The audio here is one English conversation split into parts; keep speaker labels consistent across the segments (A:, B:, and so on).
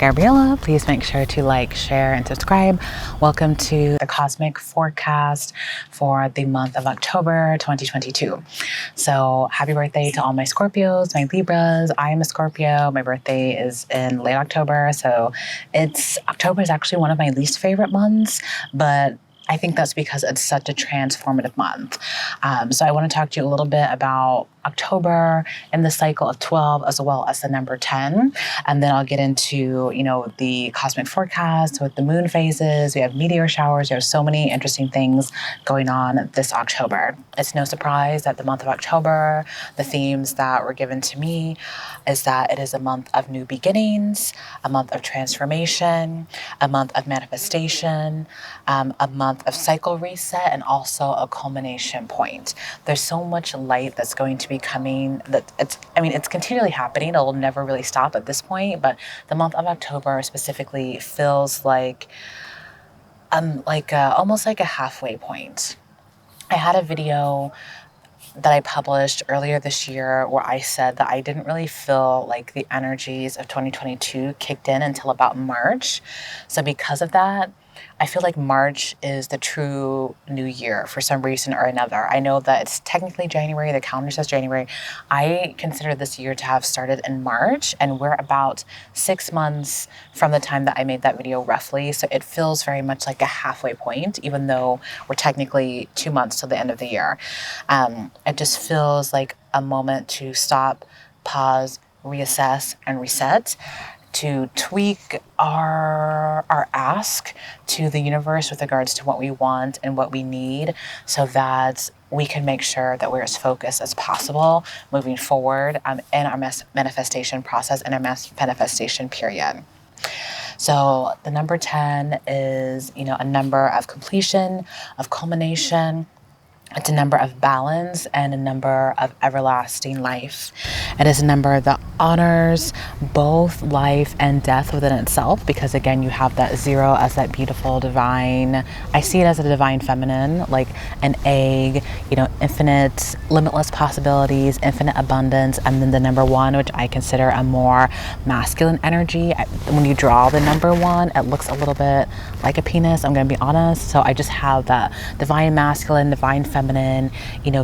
A: Gabriella. Please make sure to like, share, and subscribe. Welcome to the cosmic forecast for the month of October 2022. So happy birthday to all my Scorpios, my Libras. I am a Scorpio. My birthday is in late October. So October is actually one of my least favorite months, but I think that's because it's such a transformative month. So I want to talk to you a little bit about October and the cycle of 12 as well as the number 10. And then I'll get into, the cosmic forecast with the moon phases. We have meteor showers. There's so many interesting things going on this October. It's no surprise that the month of October, the themes that were given to me is that it is a month of new beginnings, a month of transformation, a month of manifestation, a month of cycle reset, and also a culmination point. There's so much light that's going to be coming that it's continually happening. It'll never really stop at this point, but the month of October specifically feels like almost like a halfway point. I had a video that I published earlier this year where I said that I didn't really feel like the energies of 2022 kicked in until about March. So because of that, I feel like March is the true new year for some reason or another. I know that it's technically January, the calendar says January. I consider this year to have started in March, and we're about 6 months from the time that I made that video roughly. So it feels very much like a halfway point, even though we're technically 2 months till the end of the year. It just feels like a moment to stop, pause, reassess, and reset, to tweak our ask to the universe with regards to what we want and what we need, so that we can make sure that we're as focused as possible moving forward in our manifestation process and our manifestation period. So the number 10 is, a number of completion, of culmination. It's a number of balance and a number of everlasting life. It is a number that honors both life and death within itself, because again, you have that 0 as that beautiful divine. I see it as a divine feminine, like an egg, infinite, limitless possibilities, infinite abundance. And then the number 1, which I consider a more masculine energy. When you draw the number 1, it looks a little bit like a penis, I'm going to be honest. So I just have that divine masculine, divine feminine,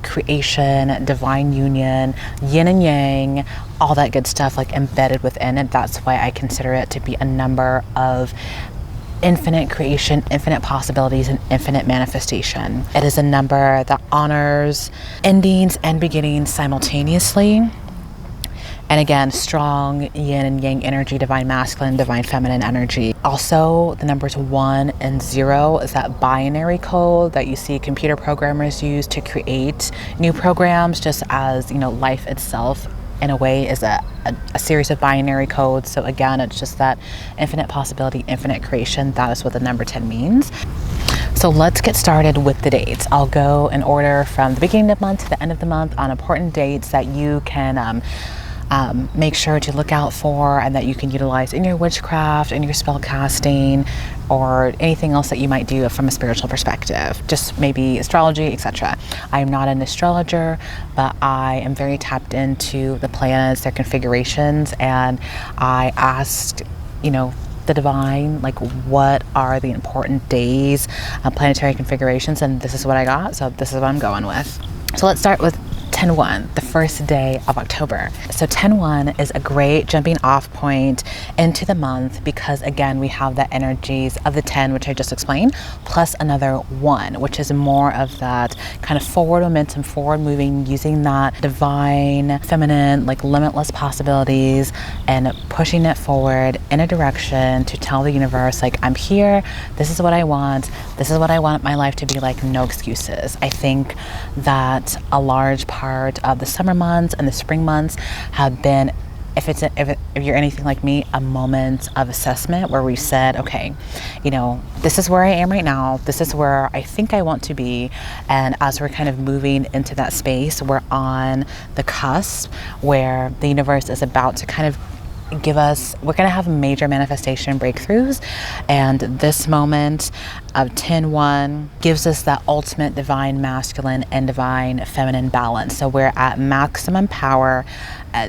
A: creation, divine union, yin and yang, all that good stuff like embedded within it. That's why I consider it to be a number of infinite creation, infinite possibilities, and infinite manifestation. It is a number that honors endings and beginnings simultaneously. And again, strong yin and yang energy, divine masculine, divine feminine energy. Also, the numbers 1 and 0 is that binary code that you see computer programmers use to create new programs, just as, life itself in a way is a series of binary codes. So again, it's just that infinite possibility, infinite creation. That is what the number 10 means. So let's get started with the dates. I'll go in order from the beginning of the month to the end of the month on important dates that you can make sure to look out for and that you can utilize in your witchcraft, in your spell casting, or anything else that you might do from a spiritual perspective, just maybe astrology, etc. I am not an astrologer, but I am very tapped into the planets, their configurations, and I asked, the divine, like, what are the important days, planetary configurations, and this is what I got, so this is what I'm going with. So let's start with 10-1, the first day of October. So 10-1 is a great jumping off point into the month, because again, we have the energies of the 10, which I just explained, plus another 1, which is more of that kind of forward momentum, forward moving, using that divine feminine, like limitless possibilities, and pushing it forward in a direction to tell the universe, like, I'm here, this is what I want my life to be like, no excuses. I think that a large part of the summer months and the spring months have been, if you're anything like me, a moment of assessment where we said, okay, this is where I am right now. This is where I think I want to be. And as we're kind of moving into that space, we're on the cusp where the universe is about to kind of we're going to have major manifestation breakthroughs. And this moment of 10-1 gives us that ultimate divine masculine and divine feminine balance. So we're at maximum power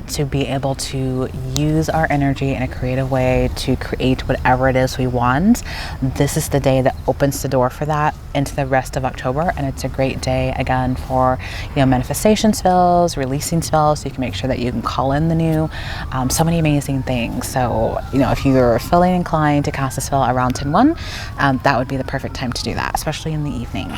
A: to be able to use our energy in a creative way to create whatever it is we want. This is the day that opens the door for that into the rest of October. And it's a great day again for, manifestation spells, releasing spells. So you can make sure that you can call in the new, so many amazing things. So, if you're feeling inclined to cast a spell around 10-1, that would be the perfect time to do that, especially in the evening.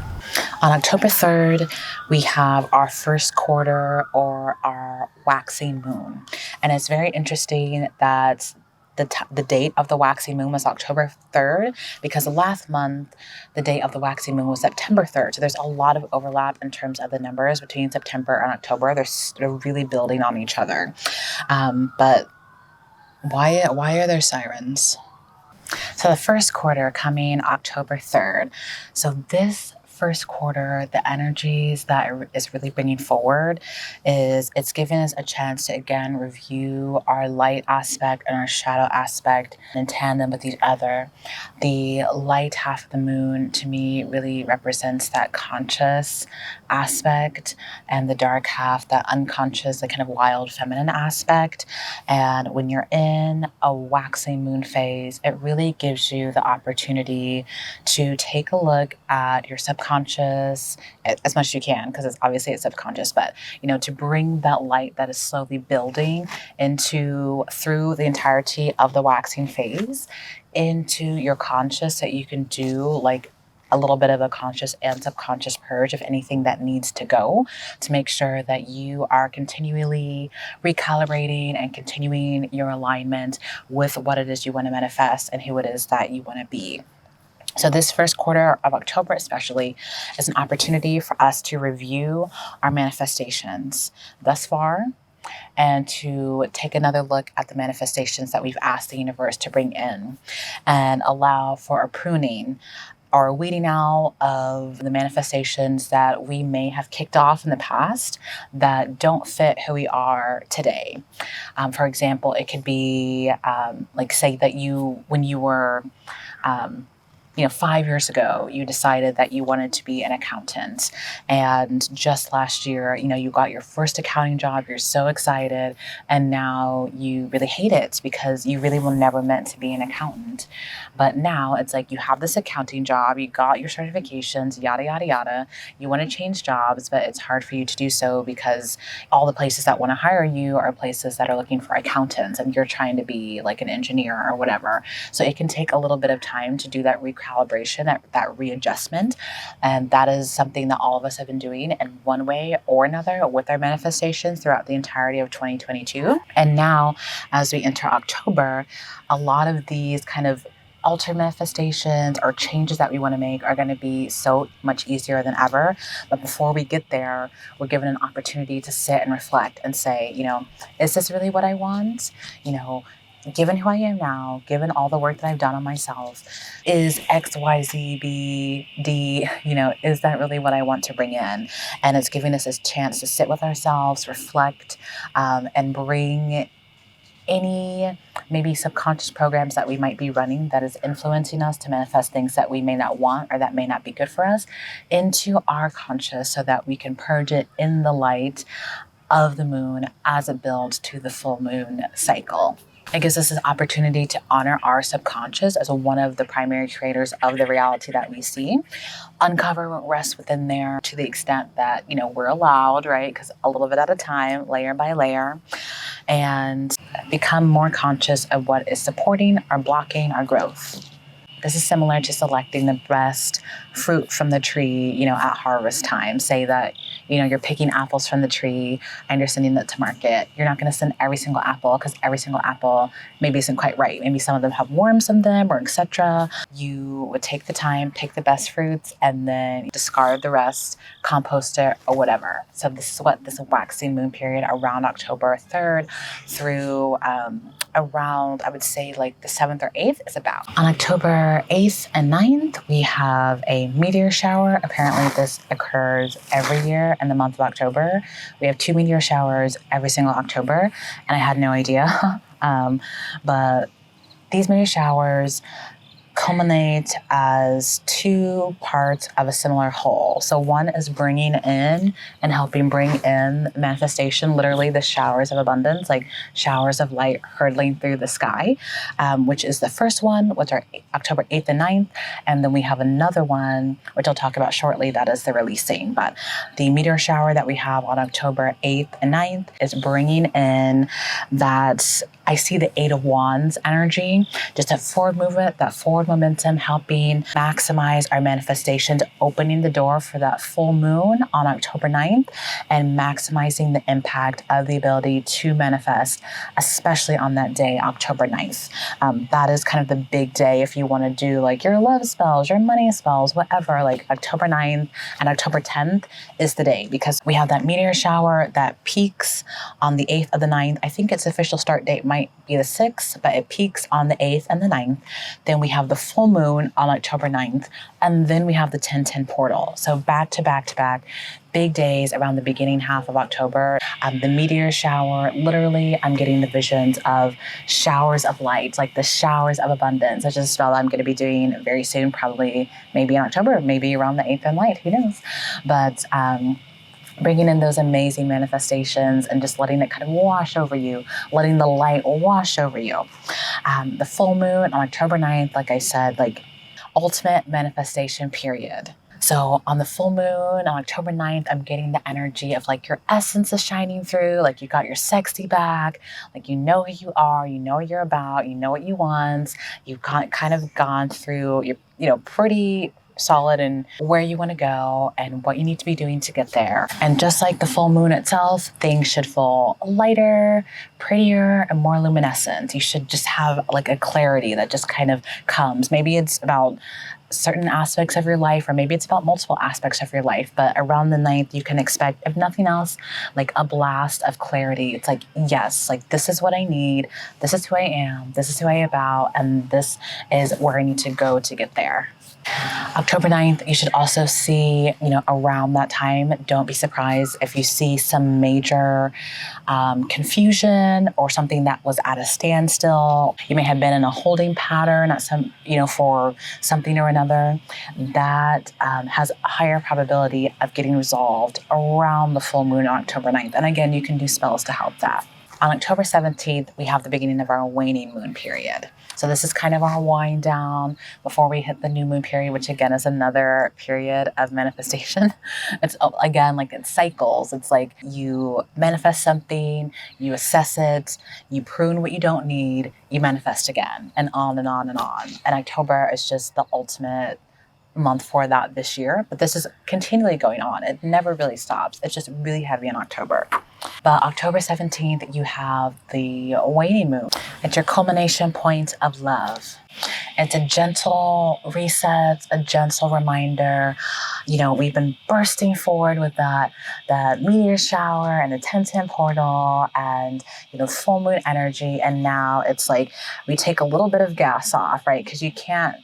A: On October 3rd, we have our first quarter, or our waxing moon. And it's very interesting that the date of the waxing moon was October 3rd, because last month, the date of the waxing moon was September 3rd. So there's a lot of overlap in terms of the numbers between September and October. They're really building on each other. But why are there sirens? So the first quarter coming October 3rd. So this first quarter, the energies that is really bringing forward is it's giving us a chance to again review our light aspect and our shadow aspect in tandem with each other. The light half of the moon to me really represents that conscious aspect, and the dark half, that unconscious, the kind of wild feminine aspect. And when you're in a waxing moon phase, it really gives you the opportunity to take a look at your subconscious as much as you can, because it's subconscious, but to bring that light that is slowly building through the entirety of the waxing phase into your conscious, that you can do like a little bit of a conscious and subconscious purge of anything that needs to go, to make sure that you are continually recalibrating and continuing your alignment with what it is you want to manifest and who it is that you want to be. So this first quarter of October especially is an opportunity for us to review our manifestations thus far, and to take another look at the manifestations that we've asked the universe to bring in, and allow for a pruning or a weeding out of the manifestations that we may have kicked off in the past that don't fit who we are today. For example, it could be say that when you were 5 years ago, you decided that you wanted to be an accountant. And just last year, you got your first accounting job. You're so excited. And now you really hate it because you really were never meant to be an accountant. But now it's like you have this accounting job. You got your certifications, yada, yada, yada. You want to change jobs, but it's hard for you to do so because all the places that want to hire you are places that are looking for accountants, and you're trying to be like an engineer or whatever. So it can take a little bit of time to do that recalibration, that readjustment. And that is something that all of us have been doing in one way or another with our manifestations throughout the entirety of 2022. And now, as we enter October, a lot of these kind of altered manifestations or changes that we want to make are going to be so much easier than ever. But before we get there, we're given an opportunity to sit and reflect and say, is this really what I want? Given who I am now, given all the work that I've done on myself, is X, Y, Z, B, D, is that really what I want to bring in? And it's giving us this chance to sit with ourselves, reflect, and bring any maybe subconscious programs that we might be running that is influencing us to manifest things that we may not want or that may not be good for us into our conscious, so that we can purge it in the light of the moon as it builds to the full moon cycle. It gives us an opportunity to honor our subconscious as one of the primary creators of the reality that we see. Uncover what rests within there to the extent that, we're allowed, right? Because a little bit at a time, layer by layer, and become more conscious of what is supporting or blocking our growth. This is similar to selecting the best fruit from the tree, at harvest time. Say that, you're picking apples from the tree and you're sending that to market. You're not going to send every single apple, because every single apple maybe isn't quite right. Maybe some of them have worms in them, or etc. You would take the time, pick the best fruits, and then discard the rest, compost it, or whatever. So this is what this waxing moon period around October 3rd through around, I would say, like the 7th or 8th is about. On October 8th and 9th, we have a meteor shower. Apparently this occurs every year in the month of October. We have 2 meteor showers every single October, and I had no idea. But these meteor showers culminate as two parts of a similar whole. So one is bringing in and helping bring in manifestation, literally the showers of abundance, like showers of light hurtling through the sky, which is the first one, which are October 8th and 9th. And then we have another one, which I'll talk about shortly, that is the releasing. But the meteor shower that we have on October 8th and 9th is bringing in that, I see the Eight of Wands energy, just that forward movement, that forward momentum, helping maximize our manifestations, opening the door for that full moon on October 9th, and maximizing the impact of the ability to manifest, especially on that day, October 9th. That is kind of the big day if you want to do like your love spells, your money spells, whatever. Like October 9th and October 10th is the day, because we have that meteor shower that peaks on the 8th of the 9th. I think its official start date might be the 6th, but it peaks on the 8th and the 9th. Then we have the full moon on October 9th, and then we have the 10-10 portal. So back to back to back, big days around the beginning half of October. The meteor shower, literally, I'm getting the visions of showers of light, like the showers of abundance, which is a spell I'm going to be doing very soon, probably maybe in October, maybe around the 8th and light, who knows? But bringing in those amazing manifestations and just letting it kind of wash over you, letting the light wash over you. The full moon on October 9th, like I said, like ultimate manifestation period. So on the full moon on October 9th, I'm getting the energy of like your essence is shining through, like you got your sexy back, like you know who you are, you know what you're about, you know what you want, you've kind of gone through, you're pretty solid in where you want to go and what you need to be doing to get there. And just like the full moon itself, things should feel lighter, prettier, and more luminescent. You should just have like a clarity that just kind of comes. Maybe it's about certain aspects of your life, or maybe it's about multiple aspects of your life, but around the 9th, you can expect, if nothing else, like a blast of clarity. It's like, yes, like this is what I need, this is who I am, this is who I am about, and this is where I need to go to get there. October 9th, you should also see, around that time, don't be surprised if you see some major confusion or something that was at a standstill. You may have been in a holding pattern at for something or another. That has a higher probability of getting resolved around the full moon on October 9th. And again, you can do spells to help that. On October 17th, we have the beginning of our waning moon period. So this is kind of our wind down before we hit the new moon period, which again is another period of manifestation. It's again, like it cycles. It's like you manifest something, you assess it, you prune what you don't need, you manifest again, and on and on and on. And October is just the ultimate month for that this year, but this is continually going on. It never really stops. It's just really heavy in October. But October 17th, you have the waning moon. It's your culmination point of love. It's a gentle reset, a gentle reminder. We've been bursting forward with that meteor shower and the 10-10 portal and, full moon energy. And now it's like we take a little bit of gas off, right? Because you can't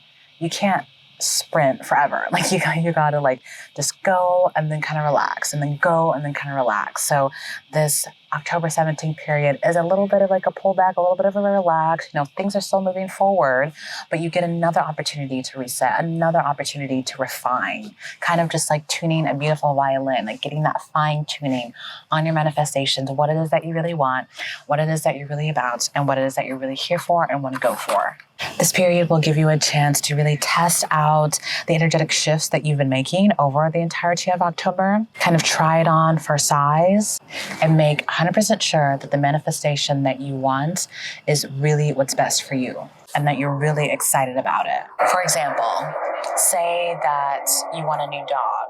A: sprint forever. Like you gotta like just go and then kind of relax, and then go and then kind of relax. So this October 17th period is a little bit of like a pullback, a little bit of a relax. Things are still moving forward, but you get another opportunity to reset, another opportunity to refine, kind of just like tuning a beautiful violin, like getting that fine tuning on your manifestations, what it is that you really want, what it is that you're really about, and what it is that you're really here for and want to go for. This period will give you a chance to really test out the energetic shifts that you've been making over the entirety of October, kind of try it on for size, and make 100% sure that the manifestation that you want is really what's best for you and that you're really excited about it. For example, say that you want a new dog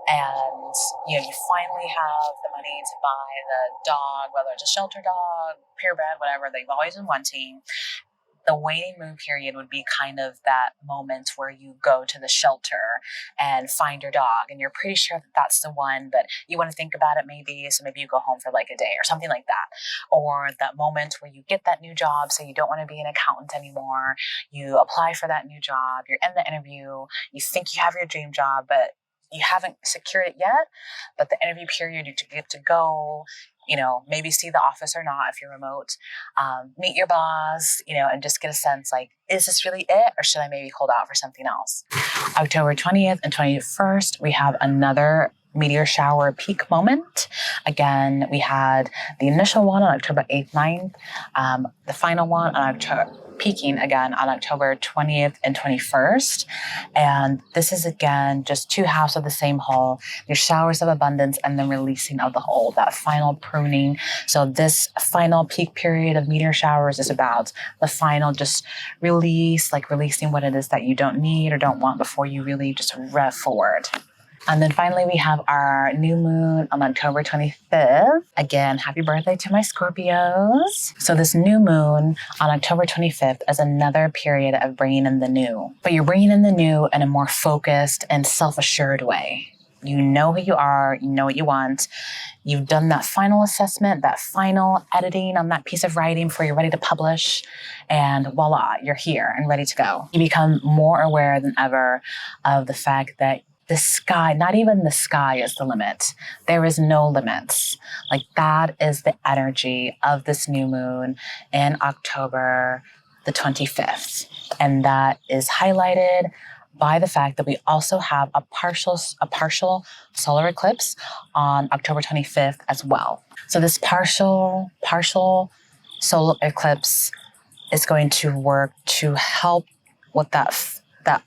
A: and you finally have the money to buy the dog, whether it's a shelter dog, purebred, whatever they've always been wanting. The waning moon period would be kind of that moment where you go to the shelter and find your dog, and you're pretty sure that that's the one, but you want to think about it maybe, so maybe you go home for like a day or something like that. Or that moment where you get that new job, so you don't want to be an accountant anymore. You apply for that new job, you're in the interview, you think you have your dream job, but you haven't secured it yet, but the interview period, you get to go, maybe see the office or not if you're remote, meet your boss, and just get a sense like, is this really it? Or should I maybe hold out for something else? October 20th and 21st, we have another meteor shower peak moment. Again, we had the initial one on October 8th, 9th, the final one on peaking again on October 20th and 21st. And this is again, just two halves of the same whole. Your showers of abundance and then releasing of the whole, that final pruning. So this final peak period of meteor showers is about the final just release, like releasing what it is that you don't need or don't want before you really just rev forward. And then finally, we have our new moon on October 25th. Again, happy birthday to my Scorpios. So this new moon on October 25th is another period of bringing in the new. But you're bringing in the new in a more focused and self-assured way. You know who you are, you know what you want. You've done that final assessment, that final editing on that piece of writing before you're ready to publish. And voila, you're here and ready to go. You become more aware than ever of the fact that the sky, not even the sky is the limit. There is no limits. Like that is the energy of this new moon in October the 25th. And that is highlighted by the fact that we also have a partial solar eclipse on October 25th as well. So this partial solar eclipse is going to work to help with that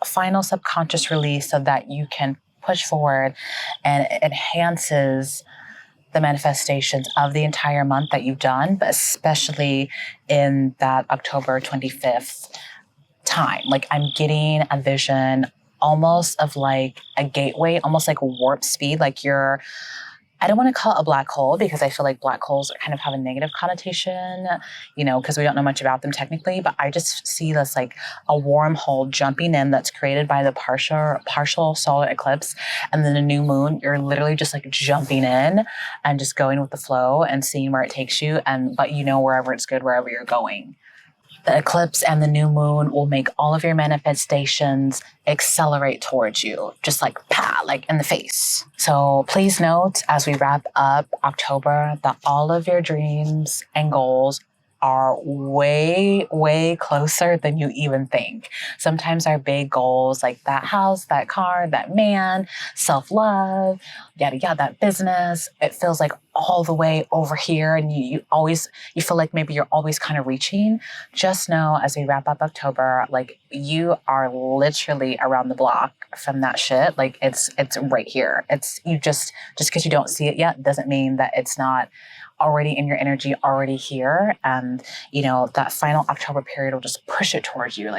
A: final subconscious release so that you can push forward, and it enhances the manifestations of the entire month that you've done, but especially in that October 25th time. Like I'm getting a vision almost of like a gateway, almost like warp speed, like I don't want to call it a black hole because I feel like black holes kind of have a negative connotation, because we don't know much about them technically, but I just see this like a wormhole jumping in that's created by the partial solar eclipse. And then the new moon, you're literally just like jumping in and just going with the flow and seeing where it takes you. But wherever it's good, wherever you're going. The eclipse and the new moon will make all of your manifestations accelerate towards you, just like in the face. So please note as we wrap up October that all of your dreams and goals are way, way closer than you even think. Sometimes our big goals like that house, that car, that man, self-love, yada, yada, that business, it feels like all the way over here. And you feel like maybe you're always kind of reaching. Just know as we wrap up October, like you are literally around the block from that shit. Like it's right here. Just because you don't see it yet doesn't mean that it's not already in your energy, already here. And, that final October period will just push it towards you,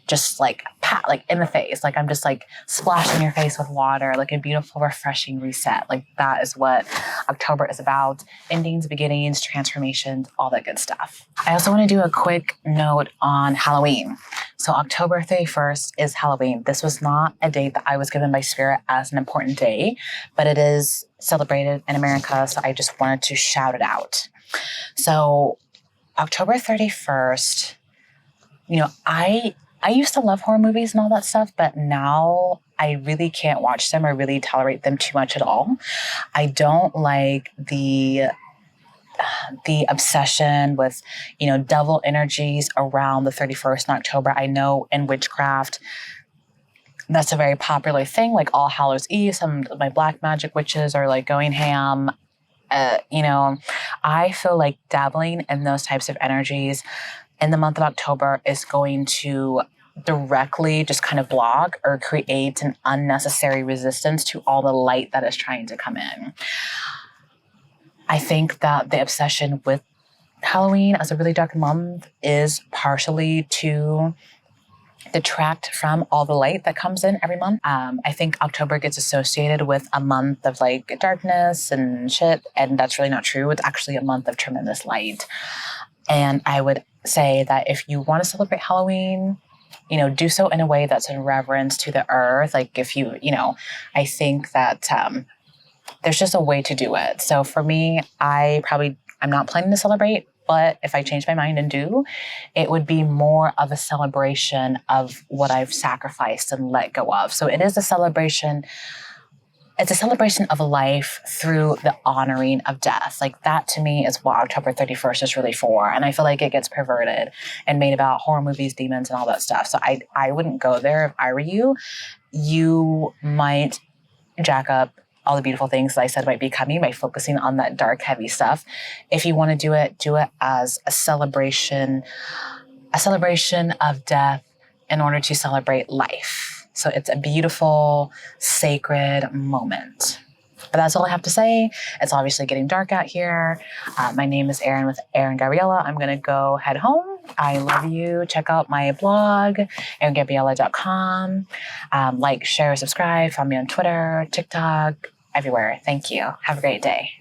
A: just like pat, like in the face. Like I'm just like splashing your face with water, like a beautiful, refreshing reset. Like that is what October is about. Endings, beginnings, transformations, all that good stuff. I also want to do a quick note on Halloween. So October 31st is Halloween. This was not a date that I was given by Spirit as an important day, but it is celebrated in America. So I just wanted to shout it out. So October 31st, I used to love horror movies and all that stuff, but now I really can't watch them or really tolerate them too much at all. I don't like the obsession with, devil energies around the 31st in October. I know in witchcraft, that's a very popular thing, like All Hallows Eve. Some of my black magic witches are like going ham. I feel like dabbling in those types of energies in the month of October is going to directly just kind of block or create an unnecessary resistance to all the light that is trying to come in. I think that the obsession with Halloween as a really dark month is partially to detract from all the light that comes in every month. I think October gets associated with a month of like darkness and shit, and that's really not true. It's actually a month of tremendous light. And I would say that if you want to celebrate Halloween, do so in a way that's in reverence to the earth. Like if I think that there's just a way to do it. So for me, I'm not planning to celebrate, but if I change my mind and do, it would be more of a celebration of what I've sacrificed and let go of. So it is a celebration it's a celebration of life through the honoring of death. Like that to me is what October 31st is really for. And I feel like it gets perverted and made about horror movies, demons, and all that stuff. So I wouldn't go there if I were you. You might jack up all the beautiful things that I said might be coming by focusing on that dark, heavy stuff. If you want to do it as a celebration of death in order to celebrate life. So it's a beautiful, sacred moment. But that's all I have to say. It's obviously getting dark out here. My name is Arien with Gabriella. I'm going to go head home. I love you. Check out my blog, ariengabriella.com. Like, share, subscribe. Follow me on Twitter, TikTok, everywhere. Thank you. Have a great day.